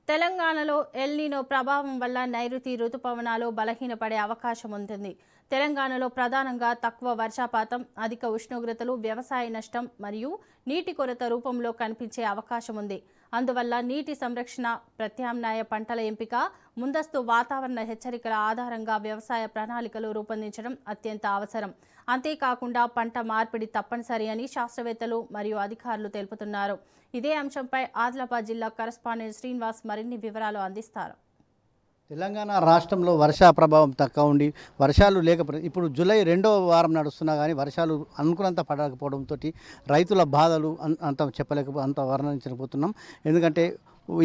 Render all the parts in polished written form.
తెలంగాణలో El Nino ప్రభావం వల్ల నైరుతి రుతుపవనాలు బలహీనపడే అవకాశం ఉంటుంది. తెలంగాణలో ప్రధానంగా తక్కువ వర్షపాతం, అధిక ఉష్ణోగ్రతలు వ్యవసాయ నష్టం మరియు నీటి కొరత రూపంలో కనిపించే అవకాశం ఉంది. అందువల్ల నీటి సంరక్షణ, ప్రత్యామ్నాయ పంటల ఎంపిక, ముందస్తు వాతావరణ హెచ్చరికల ఆధారంగా వ్యవసాయ ప్రణాళికలు రూపొందించడం అత్యంత అవసరం. అంతేకాకుండా పంట మార్పిడి తప్పనిసరి అని శాస్త్రవేత్తలు మరియు అధికారులు తెలుపుతున్నారు. ఇదే అంశంపై ఆదిలాబాద్ జిల్లా కరెస్పాండెంట్ శ్రీనివాస్ మరిన్ని వివరాలు అందిస్తారు. తెలంగాణ రాష్ట్రంలో వర్ష ప్రభావం తక్కువ ఉండి వర్షాలు లేకపోతే ఇప్పుడు జూలై 2వ వారం నడుస్తున్నా కానీ వర్షాలు అనుకున్నంత పడకపోవడంతో రైతుల బాధలు అంత అంత వర్ణించకపోతున్నాం. ఎందుకంటే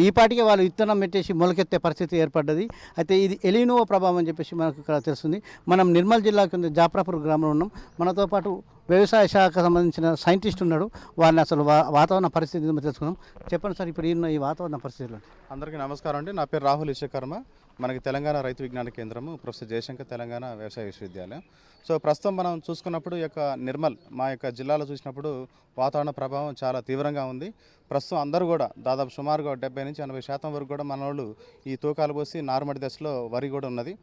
ఈ పాటికే వాళ్ళు విత్తనం పెట్టేసి మొలకెత్తే పరిస్థితి ఏర్పడ్డది. అయితే ఇది ఎల్ నినో ప్రభావం అని చెప్పేసి మనకు ఇక్కడ తెలుస్తుంది. మనం నిర్మల్ జిల్లా కింద జాప్రాపూర్ గ్రామంలో ఉన్నాం. మనతో పాటు వ్యవసాయ శాఖకు సంబంధించిన సైంటిస్ట్ ఉన్నాడు. వారిని అసలు వాతావరణ పరిస్థితి తెలుసుకున్నాం. చెప్పండి సార్, ఇప్పుడు ఈ వాతావరణ పరిస్థితులు. అందరికీ నమస్కారం అండి. నా పేరు రాహుల్ విశ్వకర్మ. మనకి తెలంగాణ రైతు విజ్ఞాన కేంద్రము, ప్రొఫెసర్ జయశంకర్ తెలంగాణ వ్యవసాయ విశ్వవిద్యాలయం. సో ప్రస్తుతం మనం చూసుకున్నప్పుడు ఈ యొక్క నిర్మల్ మా యొక్క జిల్లాలో చూసినప్పుడు వాతావరణ ప్రభావం చాలా తీవ్రంగా ఉంది. ప్రస్తుతం అందరూ కూడా దాదాపు సుమారుగా 70 నుంచి 80% వరకు కూడా మన వాళ్ళు ఈ తూకాలు పోసి నారుమడి దశలో వరి కూడా ఉన్నది.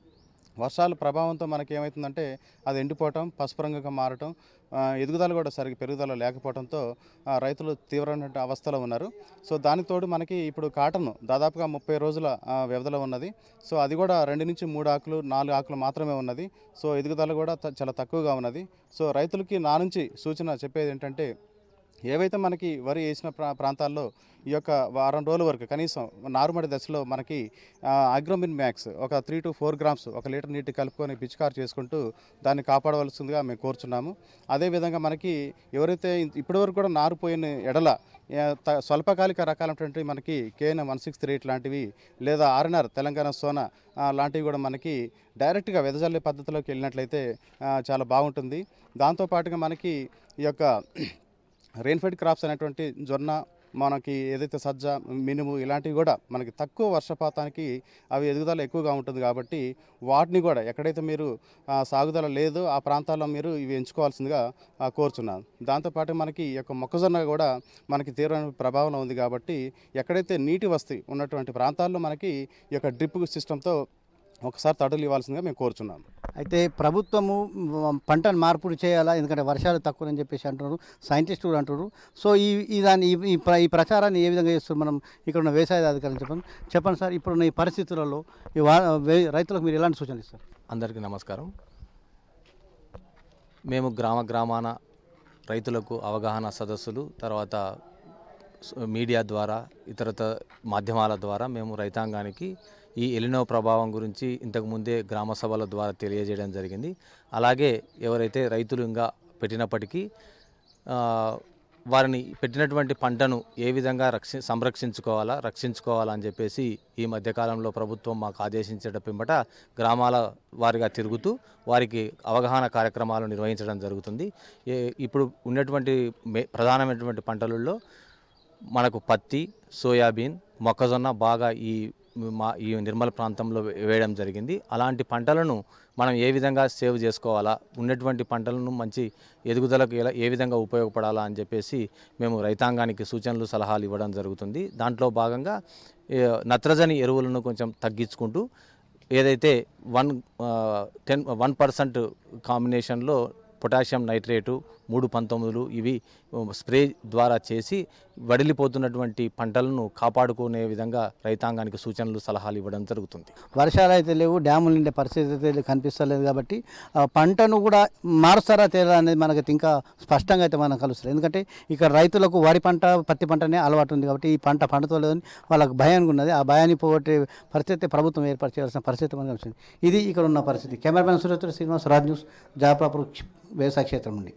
వర్షాల ప్రభావంతో మనకి ఏమవుతుందంటే అది ఎండిపోవటం, పసుపు రంగుగా మారటం, ఎదుగుదల కూడా సరిగ్గా పెరుగుదల లేకపోవడంతో రైతులు తీవ్రమైన అవస్థలో ఉన్నారు. సో దానికి తోడు మనకి ఇప్పుడు కాటన్ దాదాపుగా 30 రోజుల వ్యవధిలో ఉన్నది. సో అది కూడా 2 నుంచి 3 ఆకులు 4 ఆకులు మాత్రమే ఉన్నది. సో ఎదుగుదల కూడా చాలా తక్కువగా ఉన్నది. సో రైతులకి నా నుంచి సూచన చెప్పేది ఏంటంటే, ఏవైతే మనకి వరి వేసిన ప్రాంతాల్లో ఈ యొక్క వారం రోజుల వరకు కనీసం నారుమడి దశలో మనకి అగ్రోమిన్ మ్యాక్స్ ఒక 3 to 4 గ్రామ్స్ 1 లీటర్ నీటి కలుపుకొని పిచికారు చేసుకుంటూ దాన్ని కాపాడవలసిందిగా మేము కోరుచున్నాము. అదేవిధంగా మనకి ఎవరైతే ఇప్పటివరకు కూడా నారుపోయిన ఎడల స్వల్పకాలిక రకాలైనటువంటి మనకి KN 163 లాంటివి లేదా RNR తెలంగాణ సోనా లాంటివి కూడా మనకి డైరెక్ట్గా వెదజల్లే పద్ధతిలోకి వెళ్ళినట్లయితే చాలా బాగుంటుంది. దాంతోపాటుగా మనకి ఈ యొక్క రెయిన్ఫెడ్ క్రాప్స్ అనేటువంటి జొన్న, మనకి ఏదైతే సజ్జ, మినుము ఇలాంటివి కూడా మనకి తక్కువ వర్షపాతానికి అవి ఎదుగుదల ఎక్కువగా ఉంటుంది. కాబట్టి వాటిని కూడా ఎక్కడైతే మీరు సాగుదల లేదో ఆ ప్రాంతాల్లో మీరు ఇవి ఎంచుకోవాల్సిందిగా కోరుచున్నాను. దాంతోపాటు మనకి ఈ యొక్క మొక్కజొన్న కూడా మనకి తీవ్రమైన ప్రభావం ఉంది. కాబట్టి ఎక్కడైతే నీటి వసతి ఉన్నటువంటి ప్రాంతాల్లో మనకి ఈ యొక్క డ్రిప్ సిస్టంతో ఒకసారి తడులు ఇవ్వాల్సిందిగా మేము కోరుచున్నాము. అయితే ప్రభుత్వము పంటను మార్పిడి చేయాలా, ఎందుకంటే వర్షాలు తక్కువని చెప్పేసి అంటున్నారు, సైంటిస్టులు అంటున్నారు. సో ఈ ప్రచారాన్ని ఏ విధంగా చేస్తారు మనం ఇక్కడ ఉన్న వ్యవసాయ అధికారులు చెప్పండి సార్. ఇప్పుడున్న ఈ పరిస్థితులలో రైతులకు మీరు ఎలాంటి సూచనలు ఇస్తారు? అందరికీ నమస్కారం. మేము గ్రామాన రైతులకు అవగాహన సదస్సులు, తర్వాత మీడియా ద్వారా, ఇతరత మాధ్యమాల ద్వారా మేము రైతాంగానికి ఈ ఎల్ నినో ప్రభావం గురించి ఇంతకుముందే గ్రామ సభల ద్వారా తెలియజేయడం జరిగింది. అలాగే ఎవరైతే రైతులు ఇంకా పెట్టినప్పటికీ వారిని పెట్టినటువంటి పంటను ఏ విధంగా రక్షించుకోవాలా అని చెప్పేసి ఈ మధ్యకాలంలో ప్రభుత్వం మాకు ఆదేశించడం పిమ్మట గ్రామాల వారిగా తిరుగుతూ వారికి అవగాహన కార్యక్రమాలు నిర్వహించడం జరుగుతుంది. ఇప్పుడు ఉన్నటువంటి ప్రధానమైనటువంటి పంటలలో మనకు పత్తి, సోయాబీన్, మొక్కజొన్న బాగా ఈ నిర్మల్ ప్రాంతంలో వేయడం జరిగింది. అలాంటి పంటలను మనం ఏ విధంగా సేవ్ చేసుకోవాలా, ఉన్నటువంటి పంటలను మంచి ఎదుగుదలకు ఏ విధంగా ఉపయోగపడాలా అని చెప్పేసి మేము రైతాంగానికి సూచనలు, సలహాలు ఇవ్వడం జరుగుతుంది. దాంట్లో భాగంగా నత్రజని ఎరువులను కొంచెం తగ్గించుకుంటూ ఏదైతే 1% కాంబినేషన్లో పొటాషియం నైట్రేటు 319 ఇవి స్ప్రే ద్వారా చేసి వడిలిపోతున్నటువంటి పంటలను కాపాడుకునే విధంగా రైతాంగానికి సూచనలు, సలహాలు ఇవ్వడం జరుగుతుంది. వర్షాలు అయితే లేవు, డ్యాములు నిండే పరిస్థితి అయితే కనిపిస్తలేదు. కాబట్టి పంటను కూడా మారుస్తారా తేడా అనేది మనకైతే ఇంకా స్పష్టంగా అయితే మనకు కలుస్తుంది. ఎందుకంటే ఇక్కడ రైతులకు వరి పంట, పత్తి పంటనే అలవాటు ఉంది. కాబట్టి ఈ పంట పండుతలేదని వాళ్ళకు భయానికి ఉన్నది. ఆ భయాన్ని పోగొట్టే పరిస్థితి ప్రభుత్వం ఏర్పాటు చేయాల్సిన పరిస్థితి మనకు వచ్చింది. ఇది ఇక్కడ ఉన్న పరిస్థితి. కెమెరామెన్ సురేష్, శ్రీనివాస్, రాజ్ న్యూస్, జాప్రాపూర్ వ్యవసాయ క్షేత్రం నుండి.